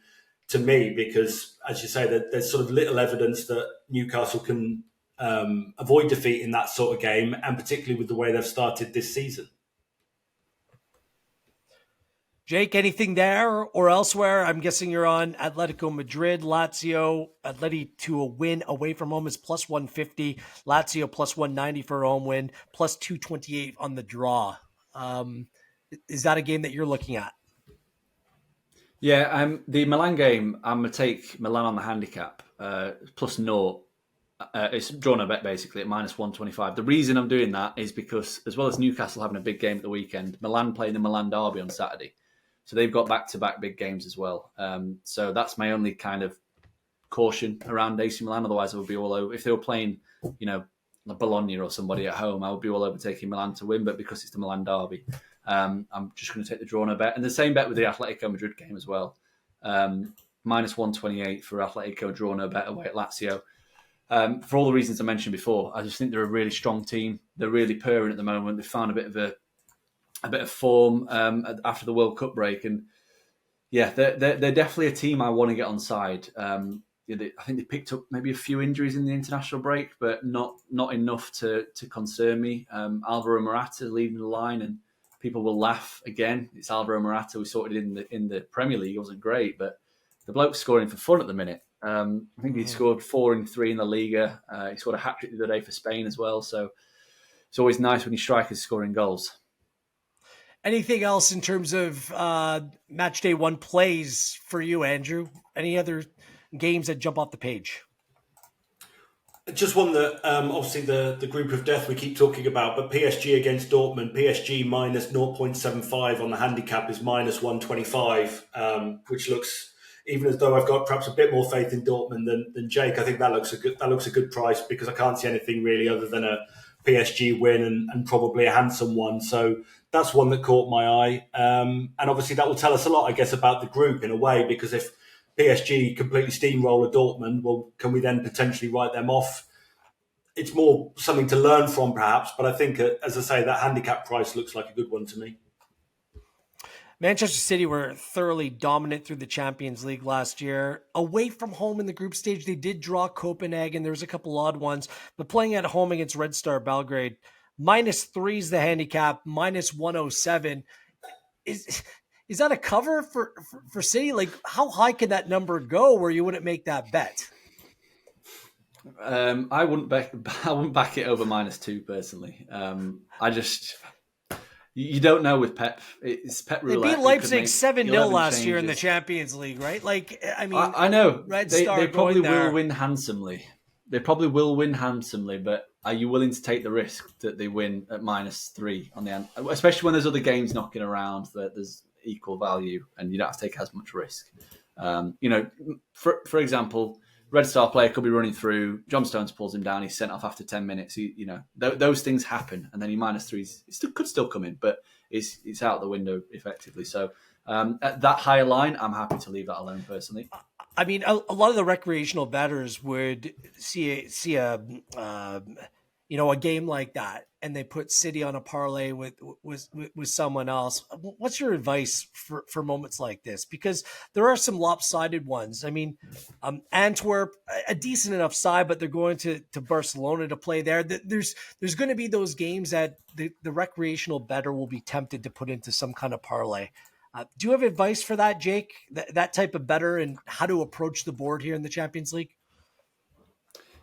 to me, because, as you say, that there's sort of little evidence that Newcastle can avoid defeat in that sort of game, and particularly with the way they've started this season.
Jake, anything there or elsewhere? I'm guessing you're on Atletico Madrid, Lazio. Atleti to a win away from home is plus 150. Lazio plus 190 for a home win, plus 228 on the draw. Is that a game that you're looking at?
Yeah, the Milan game, I'm going to take Milan on the handicap, plus naught. It's drawn a bet basically at minus 125. The reason I'm doing that is because, as well as Newcastle having a big game at the weekend, Milan playing the Milan derby on Saturday. So they've got back-to-back big games as well. So that's my only kind of caution around AC Milan. Otherwise, I would be all over. If they were playing, Bologna or somebody at home, I would be all over taking Milan to win. But because it's the Milan derby, I'm just going to take the draw on a bet. And the same bet with the Atletico Madrid game as well. Minus 128 for Atletico, draw no bet away at Lazio. For all the reasons I mentioned before, I just think they're a really strong team. They're really purring at the moment. They've found a bit of form after the World Cup break, and yeah, they're definitely a team I want to get on side. I think they picked up maybe a few injuries in the international break, but not enough to concern me. Alvaro Morata leading the line, and people will laugh again. It's Alvaro Morata. We saw it in the Premier League. It wasn't great, but the bloke's scoring for fun at the minute. I think he scored 4 in 3 in the Liga. He scored a hat-trick the other day for Spain as well. So it's always nice when your strikers scoring goals.
Anything else in terms of match day one plays for you, Andrew? Any other games that jump off the page?
Just one that obviously the group of death we keep talking about, but PSG against Dortmund, PSG minus 0.75 on the handicap is minus 125, which looks, even as though I've got perhaps a bit more faith in Dortmund than Jake, I think that looks a good price, because I can't see anything really other than a PSG win and probably a handsome one. So that's one that caught my eye. And obviously that will tell us a lot, I guess, about the group in a way, because if PSG completely steamroller Dortmund, well, can we then potentially write them off? It's more something to learn from, perhaps. But I think, as I say, that handicap price looks like a good one to me.
Manchester City were thoroughly dominant through the Champions League last year. Away from home in the group stage, they did draw Copenhagen. There was a couple odd ones, but playing at home against Red Star Belgrade, -3 is the handicap, minus 107. Is that a cover for City? Like, how high can that number go where you wouldn't make that bet?
I wouldn't back it over -2 personally. You don't know with Pep. It's Pep roulette.
They beat Leipzig 7-0 last year in the Champions League, right? Like, I mean,
I know
Red Star
they probably
will
will win handsomely. They probably will win handsomely, but are you willing to take the risk that they win at -3 on the end? Especially when there's other games knocking around that there's equal value and you don't have to take as much risk. For example, Red Star player could be running through, John Stones pulls him down, he's sent off after 10 minutes. Those things happen, and then your -3 could still come in, but it's out the window effectively. So at that higher line, I'm happy to leave that alone personally.
I mean, a lot of the recreational bettors would see a game like that, and they put City on a parlay with someone else. What's your advice for moments like this? Because there are some lopsided ones. I mean, Antwerp, a decent enough side, but they're going to Barcelona to play there. There's going to be those games that the recreational bettor will be tempted to put into some kind of parlay. Do you have advice for that, Jake? That type of bettor, and how to approach the board here in the Champions League?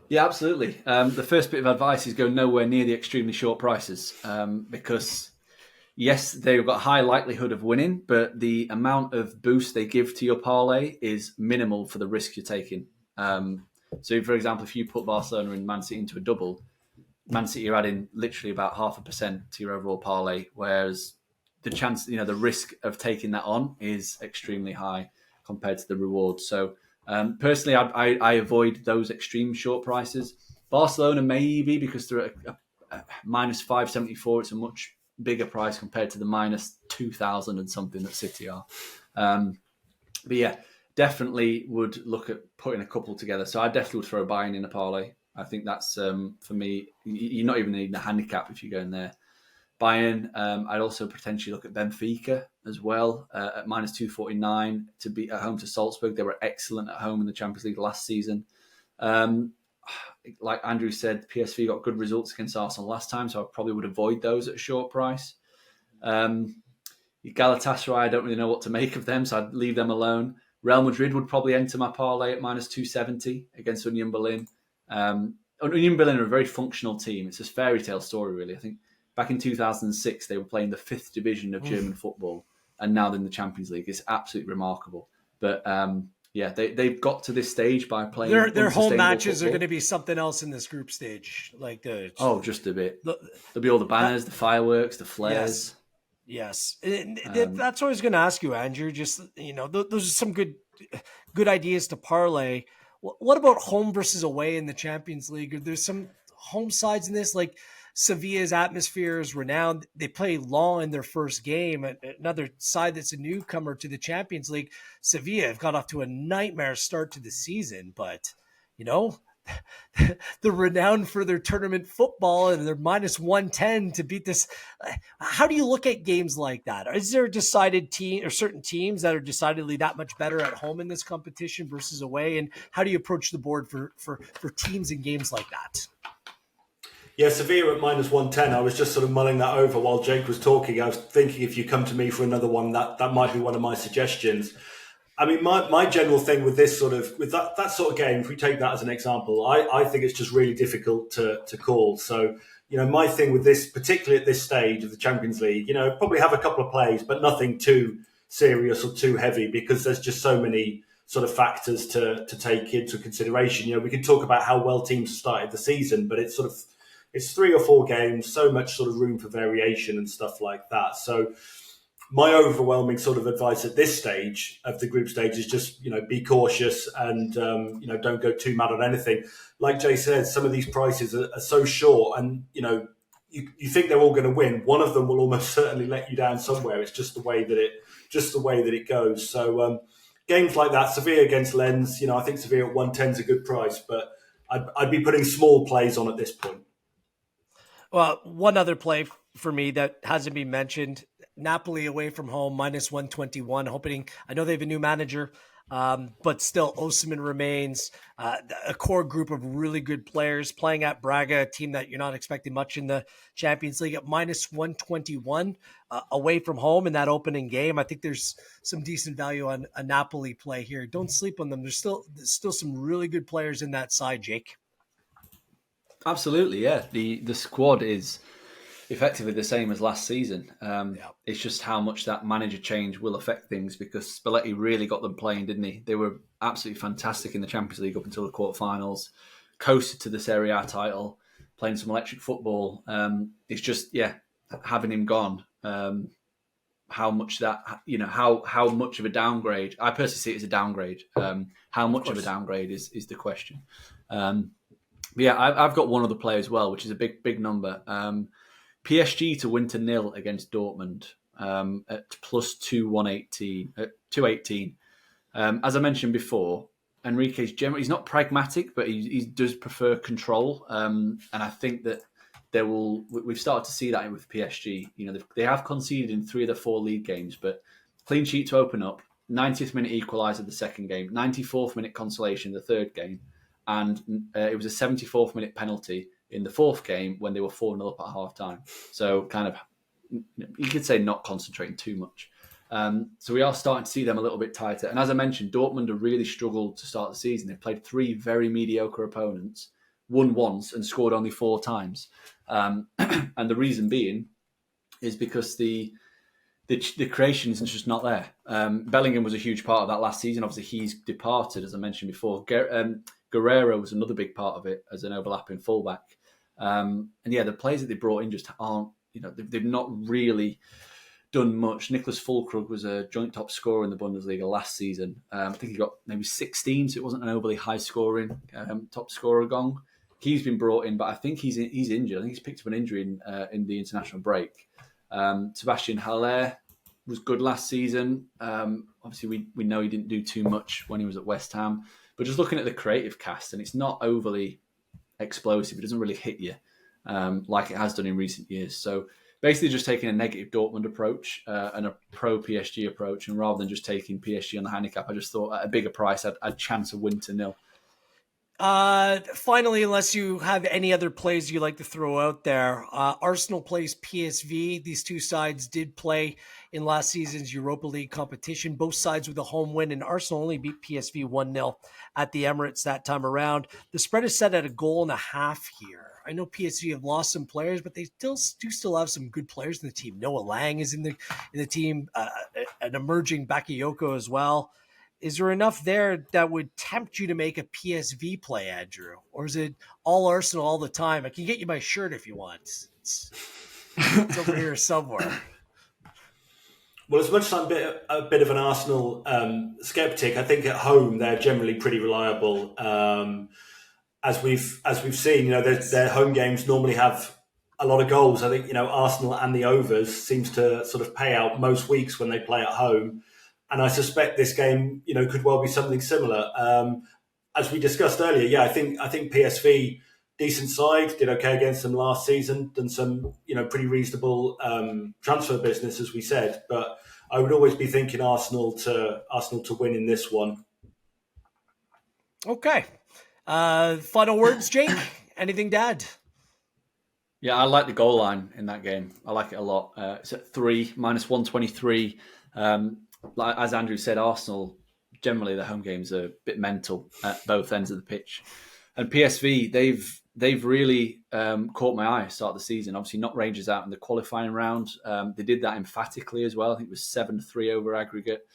Yeah, absolutely. The first bit of advice is go nowhere near the extremely short prices, because yes, they've got a high likelihood of winning, but the amount of boost they give to your parlay is minimal for the risk you're taking. So, for example, if you put Barcelona and Man City into a double, Man City are adding literally about 0.5% to your overall parlay, whereas the chance, the risk of taking that on is extremely high compared to the reward. So Personally, I avoid those extreme short prices. Barcelona maybe because they're at a minus 574. It's a much bigger price compared to the minus 2,000 and something that City are. But yeah, definitely would look at putting a couple together. So I definitely would throw Bayern in a parlay. I think that's for me. You're not even needing a handicap if you go in there. Bayern. I'd also potentially look at Benfica as well at minus 249 to beat at home to Salzburg. They were excellent at home in the Champions League last season. Like Andrew said, PSV got good results against Arsenal last time, so I probably would avoid those at a short price. Galatasaray, I don't really know what to make of them, so I'd leave them alone. Real Madrid would probably enter my parlay at minus 270 against Union Berlin. Union Berlin are a very functional team. It's a fairy tale story, really. I think back in 2006, they were playing the 5th division of German football, and now they're in the Champions League. It's absolutely remarkable. But they've got to this stage by playing
their home matches
football.
are going to be something else in this group stage.
Just a bit. There'll be all the banners, the fireworks, the flares.
Yes. That's what I was going to ask you, Andrew. Just, those are some good ideas to parlay. What about home versus away in the Champions League? There's some home sides in this, like Sevilla's atmosphere is renowned. They play long in their first game. Another side that's a newcomer to the Champions League, Sevilla, have got off to a nightmare start to the season, but they're renowned for their tournament football, and they're minus 110 to beat this. How do you look at games like that? Is there a decided team or certain teams that are decidedly that much better at home in this competition versus away? And how do you approach the board for teams in games like that?
Yeah, Sevilla at minus 110. I was just sort of mulling that over while Jake was talking. I was thinking if you come to me for another one, that might be one of my suggestions. I mean, my general thing with this with that sort of game, if we take that as an example, I think it's just really difficult to call. So, my thing with this, particularly at this stage of the Champions League, probably have a couple of plays, but nothing too serious or too heavy because there's just so many sort of factors to take into consideration. We can talk about how well teams started the season, but it's 3 or 4 games, so much sort of room for variation and stuff like that. So my overwhelming sort of advice at this stage of the group stage is just, be cautious and, don't go too mad on anything. Like Jay said, some of these prices are so short and, you think they're all going to win. One of them will almost certainly let you down somewhere. It's just the way that it goes. So games like that, Sevilla against Lens, I think Sevilla at 110 is a good price, but I'd be putting small plays on at this point.
Well, one other play for me that hasn't been mentioned, Napoli away from home, minus 121, I know they have a new manager, but still Osimhen remains a core group of really good players playing at Braga, a team that you're not expecting much in the Champions League at minus 121 away from home in that opening game. I think there's some decent value on a Napoli play here. Don't sleep on them. There's still some really good players in that side, Jake.
Absolutely, yeah. The squad is effectively the same as last season. It's just how much that manager change will affect things because Spalletti really got them playing, didn't he? They were absolutely fantastic in the Champions League up until the quarterfinals, coasted to the Serie A title, playing some electric football. It's just, having him gone, how much that, how much of a downgrade. I personally see it as a downgrade. How much of a downgrade is the question. I've got one other play as well, which is a big number. PSG to win to 0 against Dortmund at plus 218. As I mentioned before, Enrique's generally he's not pragmatic, but he does prefer control. And I think that we've started to see that with PSG. They have conceded in 3 of the 4 league games, but clean sheet to open up, 90th minute equaliser the second game, 94th minute consolation the third game. And it was a 74th minute penalty in the 4th game when they were 4-0 up at half time. So kind of, you could say not concentrating too much. So we are starting to see them a little bit tighter. And as I mentioned, Dortmund have really struggled to start the season. They've played 3 very mediocre opponents, won once and scored only 4 times. And the reason being is because the creation is just not there. Bellingham was a huge part of that last season. Obviously, he's departed, as I mentioned before. Guerrero was another big part of it as an overlapping fullback. The players that they brought in just aren't, they've not really done much. Nicholas Füllkrug was a joint top scorer in the Bundesliga last season. I think he got maybe 16, so it wasn't an overly high-scoring top scorer gong. He's been brought in, but I think he's injured. I think he's picked up an injury in the international break. Sebastian Haller was good last season. Obviously, we know he didn't do too much when he was at West Ham. But just looking at the creative cast, and it's not overly explosive. It doesn't really hit you like it has done in recent years. So basically just taking a negative Dortmund approach and a pro-PSG approach. And rather than just taking PSG on the handicap, I just thought at a bigger price, I'd chance a win to nil.
Finally, unless you have any other plays you like to throw out there, Arsenal plays PSV. These two sides did play in last season's Europa League competition, both sides with a home win, and Arsenal only beat PSV 1-0 at the Emirates that time around. The spread is set at 1.5 here. I know PSV have lost some players, but they still have some good players in the team. Noah Lang is in the team, an emerging Bakayoko as well. Is there enough there that would tempt you to make a PSV play, Andrew? Or is it all Arsenal all the time? I can get you my shirt if you want. It's over here somewhere.
Well, as much as I'm a bit of an Arsenal skeptic, I think at home they're generally pretty reliable. As we've seen, their home games normally have a lot of goals. I think Arsenal and the overs seems to sort of pay out most weeks when they play at home. And I suspect this game, could well be something similar. As we discussed earlier, I think PSV, decent side, did okay against them last season, done some, pretty reasonable transfer business, as we said. But I would always be thinking Arsenal to win in this one.
Okay. Final words, Jake? Anything to add?
Yeah, I like the goal line in that game. I like it a lot. It's at 3, -123. As Andrew said, Arsenal, generally their home games are a bit mental at both ends of the pitch. And PSV, they've really caught my eye at the start of the season. Obviously, knocked Rangers out in the qualifying round. They did that emphatically as well. I think it was 7-3 over aggregate.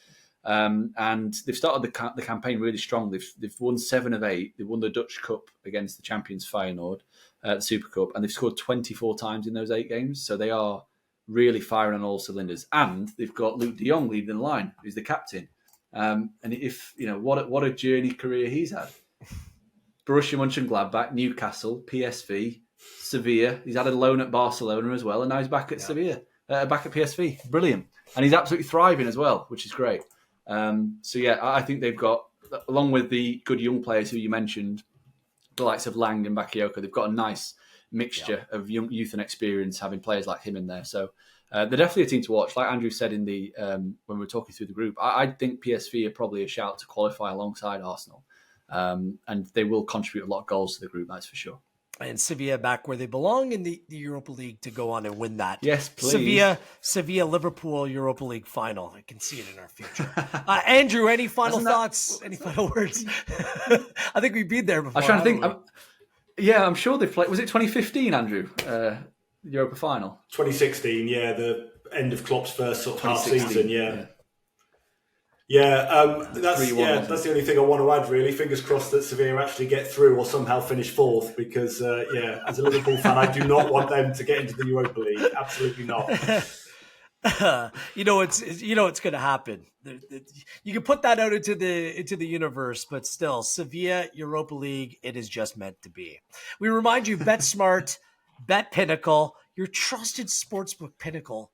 And they've started the campaign really strong. They've won 7 of 8. They won the Dutch Cup against the champions Feyenoord, the Super Cup, and they've scored 24 times in those 8 games. So they are really firing on all cylinders. And they've got Luke de Jong leading the line, who's the captain. And if what a journey career he's had. Borussia Mönchengladbach, Newcastle, PSV, Sevilla. He's had a loan at Barcelona as well, and now he's back at Sevilla, back at PSV. Brilliant. And he's absolutely thriving as well, which is great. I think they've got, along with the good young players who you mentioned, the likes of Lang and Bakayoko, they've got a nice mixture of youth and experience, having players like him in there. So they're definitely a team to watch. Like Andrew said in the when we were talking through the group, I think PSV are probably a shout to qualify alongside Arsenal. And they will contribute a lot of goals to the group, that's for sure. And
Sevilla back where they belong in the Europa League to go on and win that.
Yes, please.
Sevilla, Liverpool Europa League final. I can see it in our future. Andrew, any final thoughts? Any final words? I think we've been there before.
I'm trying to think. I'm sure they've played. Was it 2015, Andrew? Europa final?
2016, the end of Klopp's first sort of half season, that's the only thing I want to add, really. Fingers crossed that Sevilla actually get through or somehow finish 4th, because as a Liverpool fan, I do not want them to get into the Europa League. Absolutely not.
It's going to happen. You can put that out into the universe, but still, Sevilla Europa League, it is just meant to be. We remind you, bet smart, bet Pinnacle, your trusted sportsbook Pinnacle.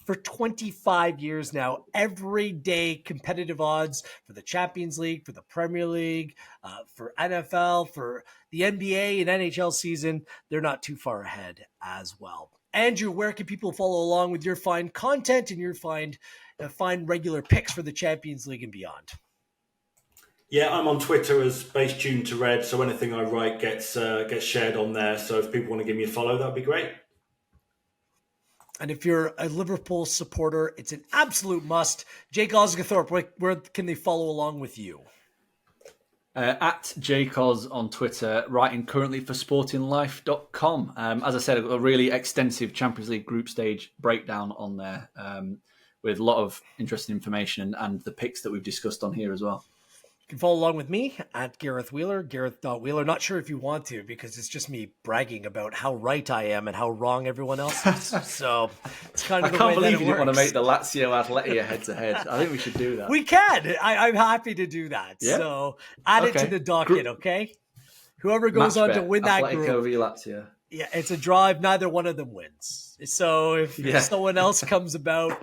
For 25 years now, everyday competitive odds for the Champions League, for the Premier League, for NFL, for the NBA and NHL season, they're not too far ahead as well. Andrew, where can people follow along with your fine content and your fine regular picks for the Champions League and beyond?
Yeah, I'm on Twitter as Base Tuned to Red, so anything I write gets shared on there. So if people want to give me a follow, that'd be great.
And if you're a Liverpool supporter, it's an absolute must. Jake Osgathorpe, where can they follow along with you?
At JCos on Twitter, writing currently for sportinglife.com. As I said, I've got a really extensive Champions League group stage breakdown on there with a lot of interesting information and the picks that we've discussed on here as well.
You can follow along with me at Gareth Wheeler, Gareth.Wheeler. Not sure if you want to, because it's just me bragging about how right I am and how wrong everyone else is. So it's kind of
I
the way
can't believe
that
you
it
didn't want to
works.
make the Lazio Atletia head-to-head. I think we should do that.
We can. I'm happy to do that.
Yeah?
So add it to
Okay.
the docket, okay? Whoever goes
Match
on to
bet,
win that
Atletico
group.
v Lazio.
Yeah, it's a drive. Neither one of them wins. So if
Yeah.
someone else comes about,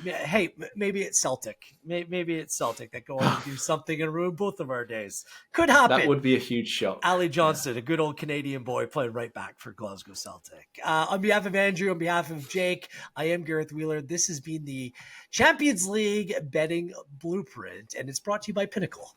hey, maybe it's Celtic. Maybe it's Celtic that go on to do something and ruin both of our days. Could happen.
That would be a huge shock.
Ali Johnston, a good old Canadian boy, playing right back for Glasgow Celtic. On behalf of Andrew, on behalf of Jake, I am Gareth Wheeler. This has been the Champions League Betting Blueprint, and it's brought to you by Pinnacle.